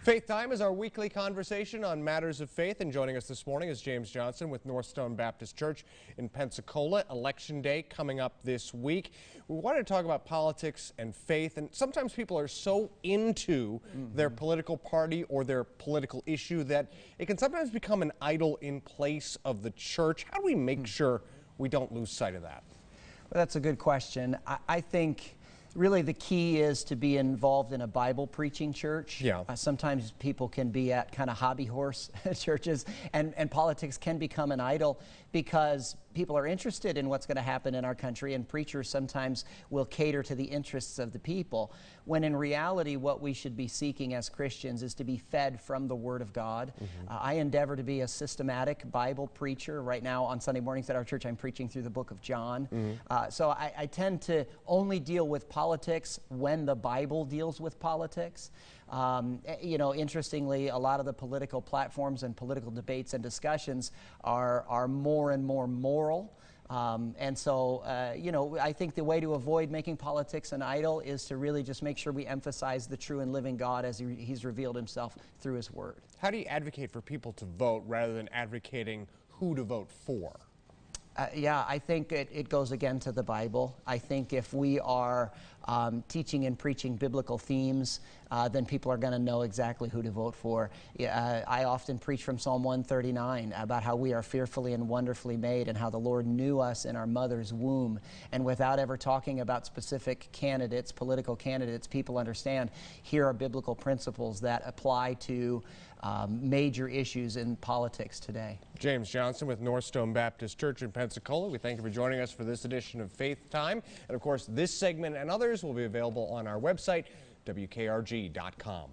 Faith Time is our weekly conversation on matters of faith, and joining us this morning is James Johnson with Northstone Baptist Church in Pensacola. Election Day coming up this week. We wanted to talk about politics and faith, and sometimes people are so into their political party or their political issue that it can sometimes become an idol in place of the church. How do we make sure we don't lose sight of that? Well, that's a good question. I think really the key is to be involved in a Bible preaching church. Yeah. Sometimes people can be at kind of hobby horse churches, and politics can become an idol because people are interested in what's going to happen in our country, and preachers sometimes will cater to the interests of the people, when in reality what we should be seeking as Christians is to be fed from the Word of God. I endeavor to be a systematic Bible preacher. Right now on Sunday mornings at our church I'm preaching through the book of John. So I tend to only deal with politics when the Bible deals with politics. You know, interestingly, a lot of the political platforms and political debates and discussions are more and more moral. And so, you know, I think the way to avoid making politics an idol is to really just make sure we emphasize the true and living God as He's revealed Himself through His Word. How do you advocate for people to vote rather than advocating who to vote for? Yeah, I think it goes again to the Bible. I think if we are teaching and preaching biblical themes, then people are going to know exactly who to vote for. I often preach from Psalm 139 about how we are fearfully and wonderfully made and how the Lord knew us in our mother's womb. And without ever talking about specific candidates, political candidates, people understand here are biblical principles that apply to major issues in politics today. James Johnson with Northstone Baptist Church in Pensacola. We thank you for joining us for this edition of Faith Time. And of course, this segment and others will be available on our website, WKRG.com.